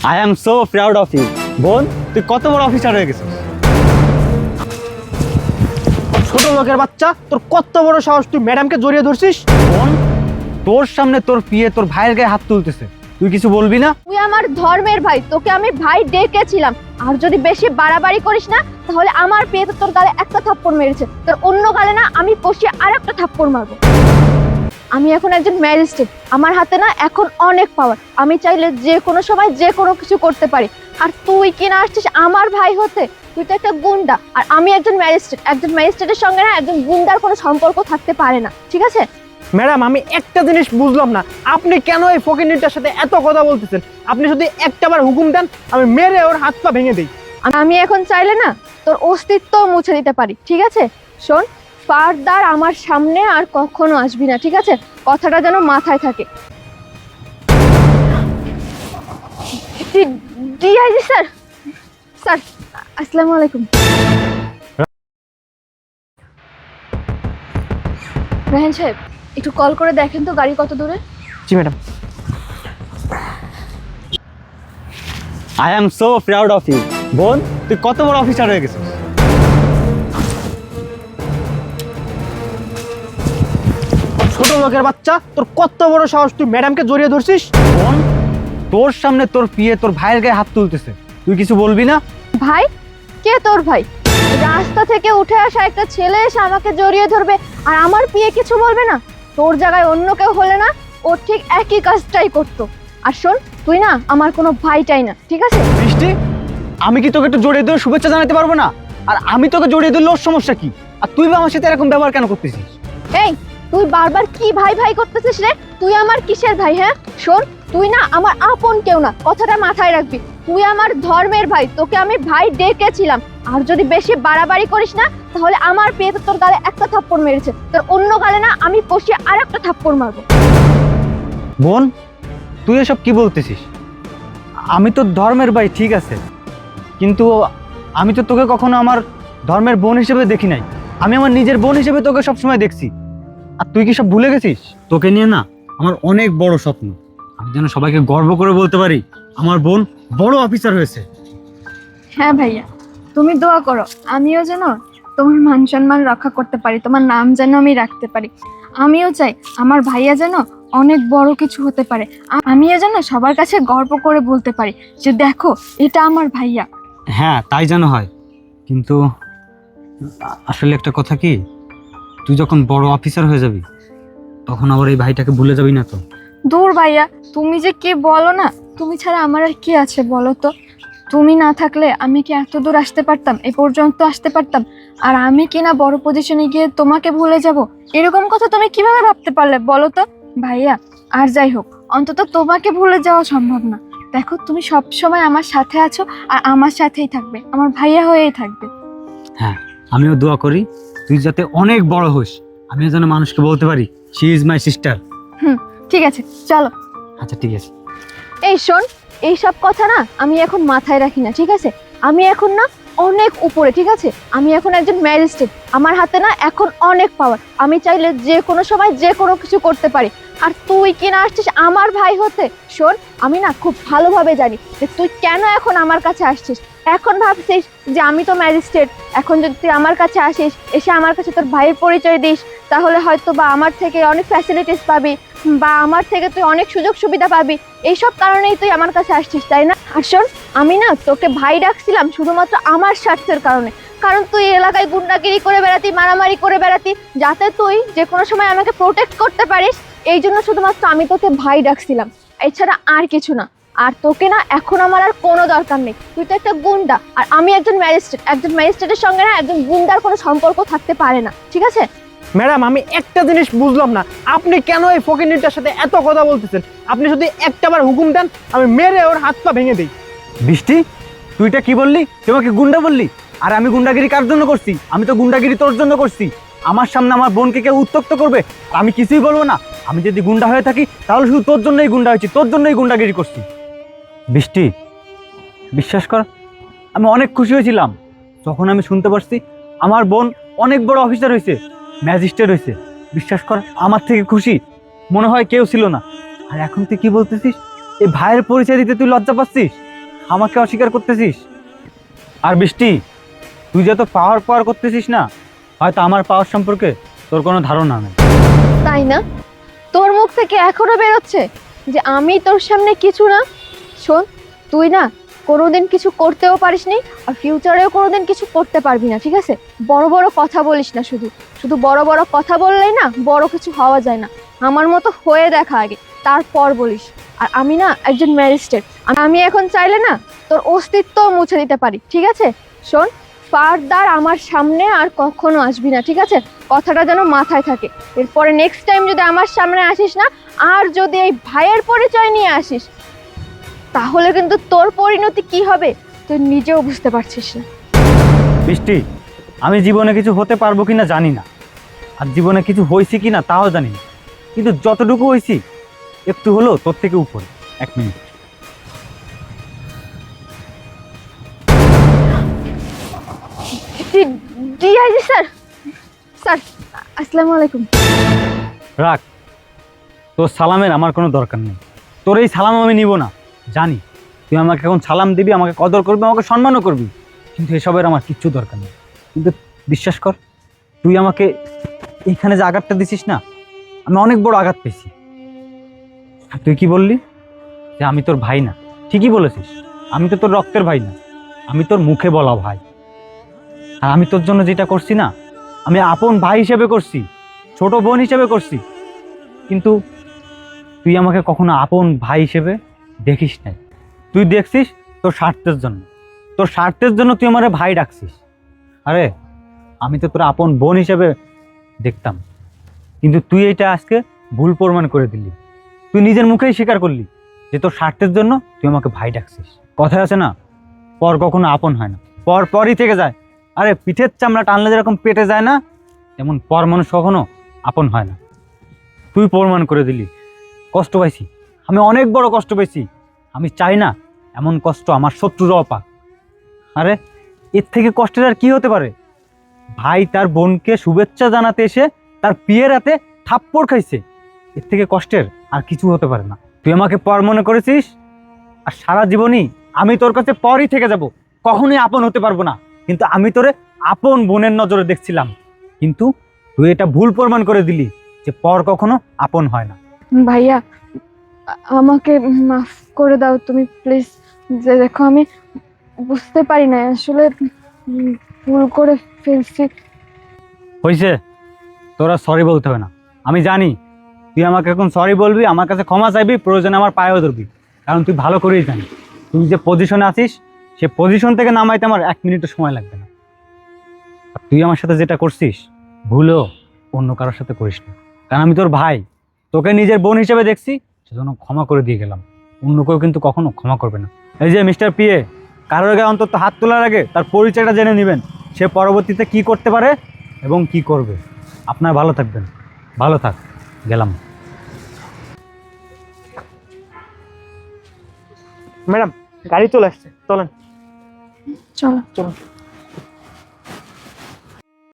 I am so proud of you. বোন, তুই কত বড় অফিসার হয়ে গেছিস। ছোট লোকের বাচ্চা, তোর কত বড় সাহস, তুই ম্যাডামকে জড়িয়ে ধরছিস। বোন, তোর সামনে তোর পিয়ে তোর ভাইয়ের গায়ে হাত তুলতেছে, তুই কিছু বলবি না? তুই আমার ধর্মের ভাই, তোকে আমি ভাই ডেকেছিলাম। আর যদি বেশি বাড়াবাড়ি করিস না তাহলে আমার পেয়ে তো তোর গালে একটা থাপ্পড় মেরেছে, তোর অন্য গালে না আমি কষিয়ে আর একটা থাপ্পড় মারবো। আমি এখন একজন ম্যাজিস্ট্রেট, আমার হাতে না এখন অনেক পাওয়ার। আমি চাইলে যে কোনো সময় যে কোনো কিছু করতে পারি। আর তুই কিনা আসছিস আমার ভাই হতে? তুই তো একটা গুন্ডা, আর আমি একজন ম্যাজিস্ট্রেট। একজন ম্যাজিস্ট্রেটের সঙ্গে না একজন গুন্ডার কোনো সম্পর্ক থাকতে পারে না, ঠিক আছে? ম্যাডাম, আমি একটা জিনিস বুঝলাম না, আপনি কেন এই ফকিরনিটার সাথে এত কথা বলতেছেন? আপনি যদি একটাবার হুকুম দেন, আমি মেরে ওর হাত পা ভেঙে দিই। আমি এখন চাইলে না তোর অস্তিত্ব মুছে দিতে পারি, ঠিক আছে? শোন, ফারদার আমার সামনে আর কখনো আসবি না, ঠিক আছে? কথাটা যেন মাথায় থাকে। ডিআইজি স্যার, স্যার আসসালামু আলাইকুম। রায়হান সাহেব, একটু কল করে দেখেন তো গাড়ি কত দূরে। জি madam. I am so proud of you. বোন, তুই কত বড় অফিসার হয়ে গেছিস। ছোট লোকের বাচ্চা, তোর কত বড় সাহস, তুই ম্যাডামকে জড়িয়ে ধরছিস। বোন, তোর সামনে তোর পিয়ে তোর ভাইয়ের গায়ে হাত তুলতেছে, তুই কিছু বলবি না? ভাই? কে তোর ভাই? রাস্তা থেকে উঠে আসা একটা ছেলে এসে আমাকে জড়িয়ে ধরবে আর আমার পিয়ে কিছু বলবে না? তোর জায়গায় অন্য কেউ হলে না ও ঠিক একই কাজটাই করতো। আর শোন, তুই না আমার কোনো ভাইটাই না, ঠিক আছে? বৃষ্টি, আমি কি তোকে একটু জড়িয়ে ধরে শুভেচ্ছা জানাতে পারবো না? আর আমি তোকে জড়িয়ে ধরলে ওর সমস্যা কি? আর তুই বা আমার সাথে এরকম ব্যবহার কেন করতেছিস? এই, তুই বারবার কি ভাই ভাই করতেছিস রে? তুই আমার কিসের ভাই? হ্যাঁ শোন, তুই না আমার আপন কেউ না, কথাটা মাথায় রাখবি। তুই আমার ধর্মের ভাই, তোকে আমি ভাই ডেকেছিলাম। আর যদি বেশি বাড়াবাড়ি করিস না তাহলে আমার পেয়ে তো তোর গালে একটা থাপ্পড় মেরেছে, তোর অন্য গালে না আমি কষিয়ে আর একটা থাপ্পড় মারবো। বোন, তুই এসব কি বলতেছিস? আমি তো ধর্মের ভাই, ঠিক আছে, কিন্তু আমি তো তোকে কখনো আমার ধর্মের বোন হিসেবে দেখি নাই। আমি আমার নিজের বোন হিসেবে তোকে সবসময় দেখছি। আর তুই কি সব ভুলে গেছিস? তোকে নিয়ে না আমার অনেক বড় স্বপ্ন। আমি যেন সবাইকে গর্ব করে বলতে পারি আমার বোন বড় অফিসার হয়েছে। হ্যাঁ ভাইয়া, তুমি দোয়া করো আমিও যেন তোমার মান সম্মান রক্ষা করতে পারি, তোমার নাম যেন আমি রাখতে পারি। আমিও চাই আমার ভাইয়া যেন অনেক বড় কিছু হতে পারে। আমিও যেন সবার কাছে গর্ব করে বলতে পারি যে দেখো, এটা আমার ভাইয়া। হ্যাঁ, তাই যেন হয়। কিন্তু আসলে একটা কথা কি, তুই যখন বড় অফিসার হয়ে যাবি তখন আবার এই ভাইটাকে ভুলে যাবি না তো? দূর ভাইয়া, তুমি যে কি বলো না, তুমি ছাড়া আমার আর কি আছে বলো তো? তুমি না থাকলে আমি কি এত দূর আসতে পারতাম, এ পর্যন্ত আসতে পারতাম? আর আমি কি না বড় পজিশনে গিয়ে তোমাকে ভুলে যাব? এরকম কথা তুমি কিভাবে ভাবতে পারলে বলো তো ভাইয়া? আর যাই হোক, অন্তত তোমাকে ভুলে যাওয়া সম্ভব না। দেখো, তুমি সব সময় আমার সাথে আছো আর আমার সাথেই থাকবে, আমার ভাইয়া হয়েই থাকবে। হ্যাঁ, আমিও দোয়া করি তুই যাতে অনেক বড় হোস, আমিও যেন মানুষকে বলতে পারি শি ইজ মাই সিস্টার। ঠিক আছে, চলো। আচ্ছা, ঠিক আছে। এই শোন, এইসব কথা না আমি এখন মাথায় রাখি না, ঠিক আছে? আমি এখন না অনেক উপরে, ঠিক আছে? আমি এখন একজন ম্যাজিস্ট্রেট, আমার হাতে না এখন অনেক পাওয়ার। আমি চাইলে যে কোনো সময় যে কোনো কিছু করতে পারি। আর তুই কিনা আসছিস আমার ভাই হতে? শোন, আমি না খুব ভালোভাবে জানি যে তুই কেন এখন আমার কাছে আসছিস। এখন ভাবছিস যে আমি তো ম্যাজিস্ট্রেট, এখন যদি তুই আমার কাছে আসিস, এসে আমার কাছে তোর ভাইয়ের পরিচয় দিস, তাহলে হয়তো বা আমার থেকে অনেক ফ্যাসিলিটিস পাবি, বা আমার থেকে তুই অনেক সুযোগ সুবিধা পাবি। এইসব কারণেই তুই আমার কাছে আসছিস, তাই না? আর শোন, আমি না তোকে ভাই ডাকছিলাম শুধুমাত্র আমার স্বার্থের কারণে। কারণ তুই এলাকায় গুন্ডাগিরি করে বেড়াতি, মারামারি করে বেড়াতি, যাতে তুই যে কোনো সময় আমাকে প্রোটেক্ট করতে পারিস, এই জন্য শুধুমাত্র আমি তোকে ভাই ডাকছিলাম, এছাড়া আর কিছু না। আর তোকে না এখন আমার আর কোনো দরকার নেই, তুই তো একটা গুন্ডা আর আমি একজন ম্যাজিস্ট্রেট। একজন ম্যাজিস্ট্রেটের সঙ্গে না একজন গুন্ডার কোনো সম্পর্ক থাকতে পারে না, ঠিক আছে? ম্যাডাম, আমি একটা জিনিস বুঝলাম না, আপনি কেন এই ফকিরনিটার সাথে এত কথা বলতেছেন? আপনি যদি একটাবার হুকুম দেন, আমি মেরে ওর হাত পা ভেঙে দিই। বৃষ্টি, তুইটা কি বললি? তোমাকে গুন্ডা বললি? আর আমি গুন্ডাগিরি কার জন্য করছি? আমি তো গুন্ডাগিরি তোর জন্য করছি। আমার সামনে আমার বোনকে কেউ উত্ত্যক্ত করবে আর আমি কিছুই বলবো না? আমি যদি গুন্ডা হয়ে থাকি তাহলে শুধু তোর জন্যই গুন্ডা হয়েছি, তোর জন্যই গুন্ডাগিরি করছি। বৃষ্টি, বিশ্বাস কর, আমি অনেক খুশি হয়েছিলাম যখন আমি শুনতে পারছি আমার বোন অনেক বড় অফিসার হয়েছে, ম্যাজিস্ট্রেট হয়েছে। বিশ্বাস কর, আমার থেকে খুশি মনে হয় কেউ ছিল না। আর এখন তুই কি বলতেছিস? এই ভাইয়ের পরিচয় দিতে তুই লজ্জা পাচ্ছিস? আমাকে অস্বীকার করতেছিস? আর বৃষ্টি, তুই যত পাওয়ার পাওয়ার করতেছিস না, হয়তো আমার পাওয়ার সম্পর্কে তোর কোনো ধারণা নেই। তাই না? তোর মুখ থেকে এখনো বেরোচ্ছে যে আমি তোর সামনে কিছু না। শোন, তুই না কোনোদিন কিছু করতেও পারিসনি, আর ফিউচারেও কোনোদিন কিছু করতে পারবি না, ঠিক আছে? বড় বড় কথা বলিস না, শুধু শুধু বড় বড় কথা বললেই না বড় কিছু হওয়া যায় না। আমার মতো হয়ে দেখা আগে, তারপর বলিস। আর আমি না একজন ম্যাজিস্ট্রেট, আমি এখন চাইলে না তোর অস্তিত্ব মুছে দিতে পারি, ঠিক আছে? শোন, ফারদার আমার সামনে আর কখনো আসবি না, ঠিক আছে? কথাটা যেন মাথায় থাকে। এরপরে নেক্সট টাইম যদি আমার সামনে আসিস না, আর যদি এই ভাইয়ের পরিচয় নিয়ে আসিস, তাহলে কিন্তু তোর পরিণতি কি হবে তুই নিজেও বুঝতে পারছিস না। বৃষ্টি, আমি জীবনে কিছু হতে পারবো কিনা জানি না, আর জীবনে কিছু হয়েছি কিনা তাও জানি না, কিন্তু যতটুকু হয়েছি একটু হলো তোর থেকে উপরে। 1 মিনিট। ডিআইজি স্যার, স্যার আসসালামু আলাইকুম। রাখ, তোর সালামের আমার কোনো দরকার নেই। তোর এই সালাম আমি নিব না। জানি তুই আমাকে এখন সালাম দিবি, আমাকে কদর করবি, আমাকে সম্মানও করবি, কিন্তু এসবের আমার কিচ্ছু দরকার নেই। কিন্তু বিশ্বাস কর, তুই আমাকে এইখানে যে আঘাতটা দিছিস না, আমি অনেক বড় আঘাত পেয়েছি। আর তুই কি বললি যে আমি তোর ভাই না? ঠিকই বলেছিস, আমি তো তোর রক্তের ভাই না, আমি তোর মুখে বলা ভাই। আর আমি তোর জন্য যেটা করছি না, আমি আপন ভাই হিসেবে করছি, ছোট বোন হিসেবে করছি, কিন্তু তুই আমাকে কখনো আপন ভাই হিসেবে দেখিস নাই। তুই দেখছিস তোর স্বার্থের জন্য, তোর স্বার্থের জন্য তুই আমার ভাই ডাকছিস। আরে আমি তো তোর আপন বোন হিসেবে দেখতাম, কিন্তু তুই এটা আজকে ভুল প্রমাণ করে দিলি। তুই নিজের মুখেই স্বীকার করলি যে তোর স্বার্থের জন্য তুই আমাকে ভাই ডাকছিস। কথায় আছে না, পর কখনো আপন হয় না, পর পরই থেকে যায়। আরে পিঠের চামড়া টানলে যেরকম পেটে যায় না, তেমন পর মানুষ কখনো আপন হয় না। তুই প্রমাণ করে দিলি। কষ্ট পাইছি, আমি অনেক বড় কষ্ট পেয়েছি। আমি চাই না এমন কষ্ট আমার শত্রুরাও পাক। আরে এর থেকে কষ্টের আর কি হতে পারে? ভাই তার বোনকে শুভেচ্ছা জানাতে এসে তার বিয়ের রাতে থাপ্পড় খাইছে, এর থেকে কষ্টের আর কিছু হতে পারে না। তুই আমাকে পর মনে করেছিস, আর সারা জীবনই আমি তোর কাছে পরই থেকে যাব, কখনোই আপন হতে পারবো না। কিন্তু আমি তোরে আপন বোনের নজরে দেখছিলাম, কিন্তু তুই এটা ভুল প্রমাণ করে দিলি যে পর কখনো আপন হয় না। ভাইয়া, আমাকে মাফ করে দাও তুমি প্লিজ। যে দেখো, আমি বুঝতে পারি না আসলে, ভুল করে ফেলছি। হয়েছে, তোরা সরি বলতে হবে না। আমি জানি তুই আমাকে এখন সরি বলবি, আমার কাছে ক্ষমা চাইবি, প্রয়োজনে আমার পায়েও ধরবি, কারণ তুই ভালো করেই জানিস তুই যে পজিশনে আছিস, সে পজিশন থেকে নামাইতে আমার 1 মিনিটও সময় লাগবে না। আর তুই আমার সাথে যেটা করছিস, ভুলেও অন্য কারোর সাথে করিস না, কারণ আমি তোর ভাই, তোকে নিজের বোন হিসেবে দেখছি, সেজন্য ক্ষমা করে দিয়ে গেলাম। অন্য কেউ কিন্তু কখনো ক্ষমা করবে না। এই যে মিস্টার পিএ, কারোর গায়ে অন্তত হাত তোলার আগে তার পরিচয়টা জেনে নেবেন, সে পরবর্তীতে কি করতে পারে এবং কি করবে। আপনার ভালো থাকবেন। ভালো থাক, গেলাম। ম্যাডাম, গাড়ি চলে আসছে, চলেন। চলো। চলুন।